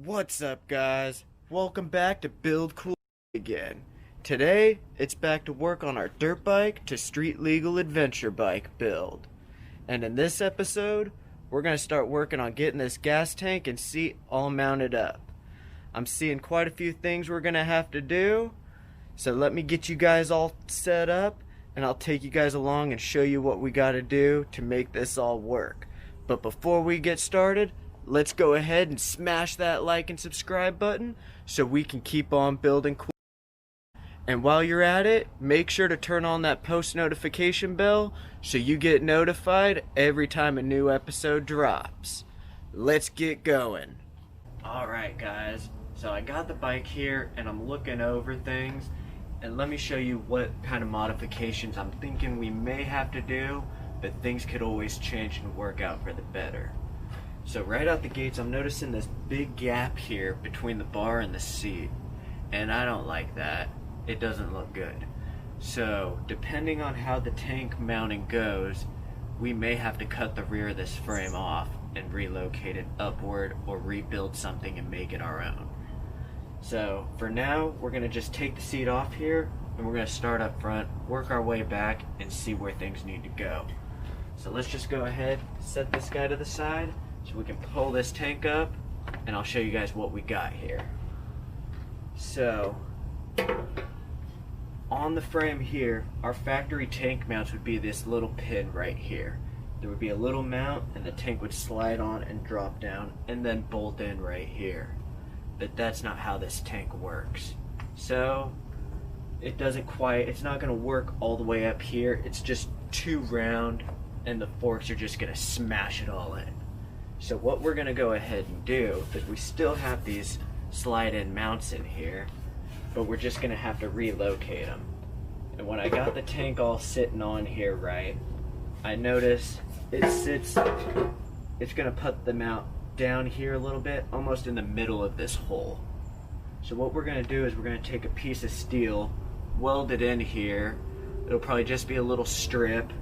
What's up, guys? Welcome back to Build Cool again. Today, it's back to work on our dirt bike to street legal adventure bike build. And in this episode, we're going to start working on getting this gas tank and seat all mounted up. I'm seeing quite a few things we're going to have to do, so let me get you guys all set up, and I'll take you guys along and show you what we got to do to make this all work. But before we get started, let's go ahead and smash that like and subscribe button so we can keep on building cool. And while you're at it, make sure to turn on that post notification bell so you get notified every time a new episode drops. Let's get going. Alright guys, so I got the bike here and I'm looking over things, and let me show you what kind of modifications I'm thinking we may have to do, but things could always change and work out for the better. So right out the gates, I'm noticing this big gap here between the bar and the seat, and I don't like that. It doesn't look good. So depending on how the tank mounting goes, we may have to cut the rear of this frame off and relocate it upward or rebuild something and make it our own. So for now, we're gonna just take the seat off here and we're gonna start up front, work our way back, and see where things need to go. So let's just go ahead, set this guy to the side so we can pull this tank up, and I'll show you guys what we got here. So on the frame here, our factory tank mounts would be this little pin right here. There would be a little mount and the tank would slide on and drop down and then bolt in right here. But that's not how this tank works. So it's not gonna work all the way up here. It's just too round and the forks are just gonna smash it all in. So what we're gonna go ahead and do is we still have these slide-in mounts in here, but we're just gonna have to relocate them. And when I got the tank all sitting on here right, I notice it's gonna put the mount down here a little bit, almost in the middle of this hole. So what we're gonna do is we're gonna take a piece of steel, weld it in here. It'll probably just be a little strip,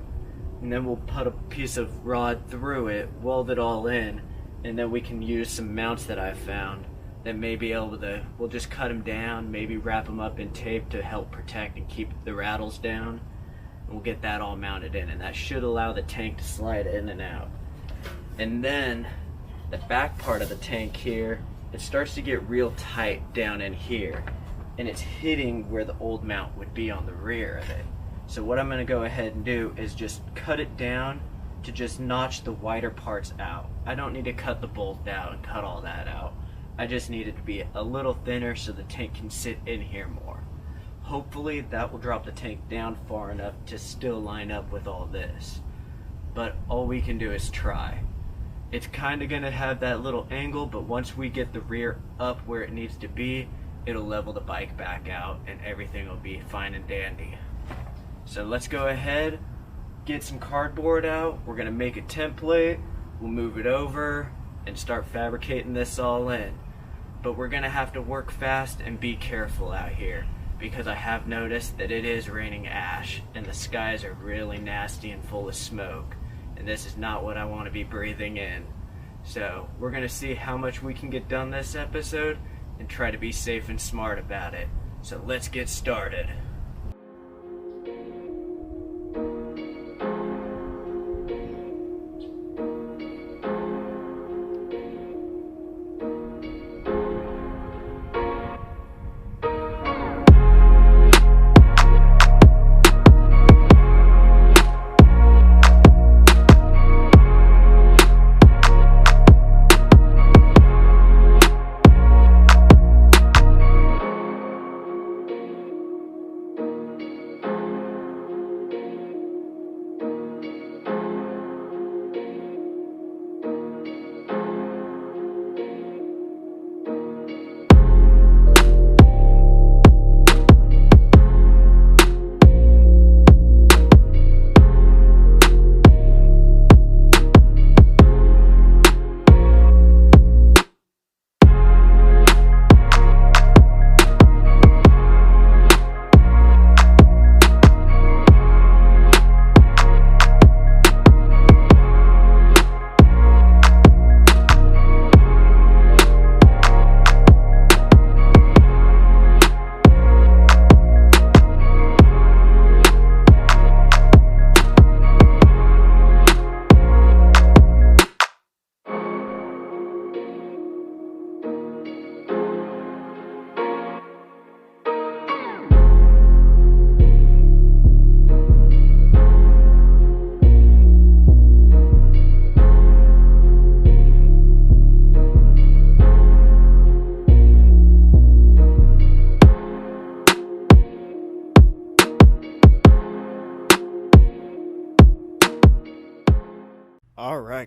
and then we'll put a piece of rod through it, weld it all in, and then we can use some mounts that I've found that may be able to, we'll just cut them down, maybe wrap them up in tape to help protect and keep the rattles down, and we'll get that all mounted in, and that should allow the tank to slide in and out. And then the back part of the tank here, it starts to get real tight down in here, and it's hitting where the old mount would be on the rear of it. So what I'm going to go ahead and do is just cut it down to just notch the wider parts out. I don't need to cut the bolt out and cut all that out. I just need it to be a little thinner so the tank can sit in here more. Hopefully that will drop the tank down far enough to still line up with all this. But all we can do is try. It's kind of going to have that little angle, but once we get the rear up where it needs to be, it'll level the bike back out and everything will be fine and dandy. So let's go ahead, get some cardboard out, we're going to make a template, we'll move it over and start fabricating this all in. But we're going to have to work fast and be careful out here, because I have noticed that it is raining ash and the skies are really nasty and full of smoke, and this is not what I want to be breathing in. So we're going to see how much we can get done this episode and try to be safe and smart about it. So let's get started.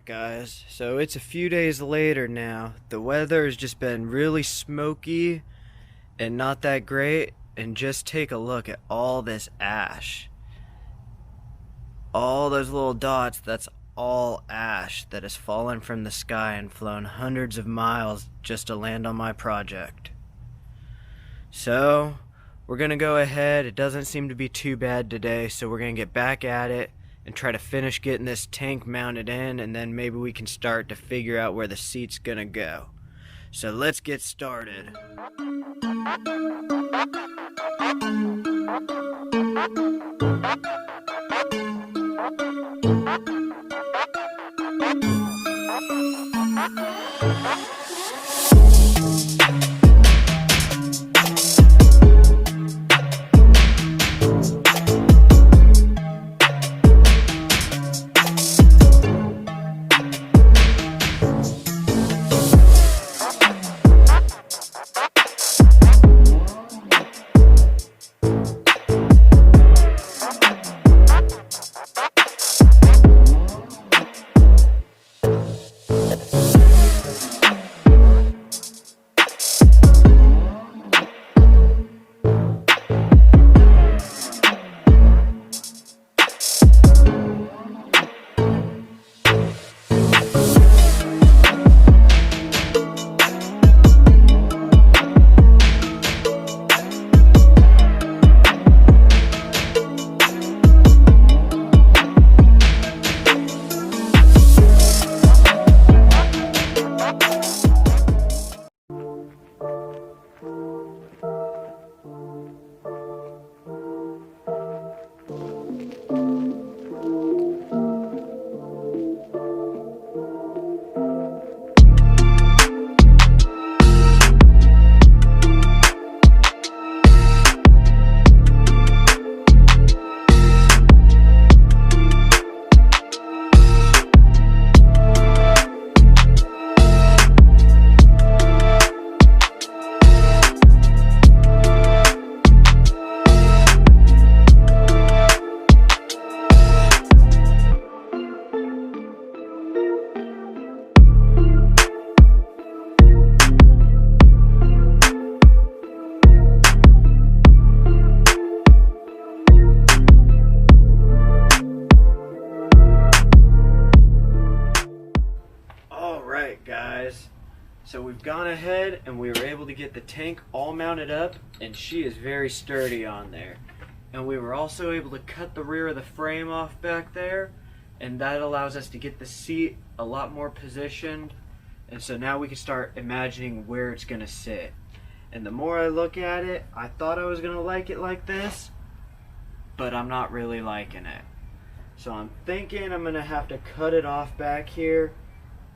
Alright guys, so it's a few days later now. The weather has just been really smoky and not that great, and just take a look at all this ash. All those little dots, that's all ash that has fallen from the sky and flown hundreds of miles just to land on my project. So, we're gonna go ahead. It doesn't seem to be too bad today, so we're gonna get back at it and try to finish getting this tank mounted in, and then maybe we can start to figure out where the seat's gonna go. So let's get started. Guys, so we've gone ahead and we were able to get the tank all mounted up, and she is very sturdy on there. And we were also able to cut the rear of the frame off back there, and that allows us to get the seat a lot more positioned, and so now we can start imagining where it's gonna sit. And the more I look at it, I thought I was gonna like it like this, but I'm not really liking it. So I'm thinking I'm gonna have to cut it off back here,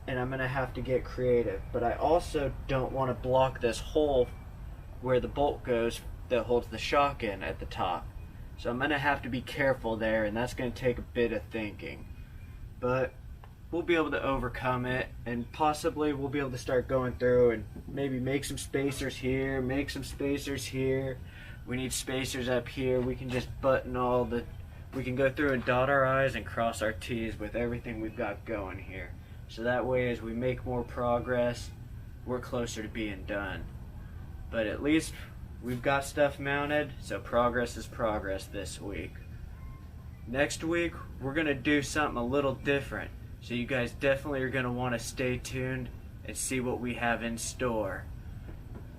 and I'm gonna have to get creative. But I also don't want to block this hole where the bolt goes that holds the shock in at the top. So I'm gonna have to be careful there, and that's gonna take a bit of thinking. But we'll be able to overcome it, and possibly we'll be able to start going through and maybe make some spacers here, make some spacers here. We need spacers up here. We can just button all the, we can go through and dot our I's and cross our T's with everything we've got going here. So that way, as we make more progress, we're closer to being done. But at least we've got stuff mounted, so progress is progress this week. Next week, we're gonna do something a little different. So you guys definitely are gonna wanna stay tuned and see what we have in store.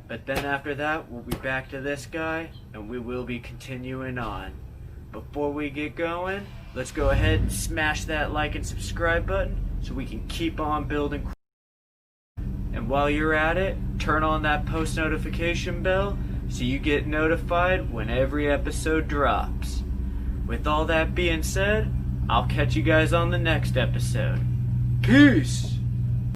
But then after that, we'll be back to this guy, and we will be continuing on. Before we get going, let's go ahead and smash that like and subscribe button so we can keep on building. And while you're at it, turn on that post notification bell so you get notified when every episode drops. With all that being said, I'll catch you guys on the next episode. Peace!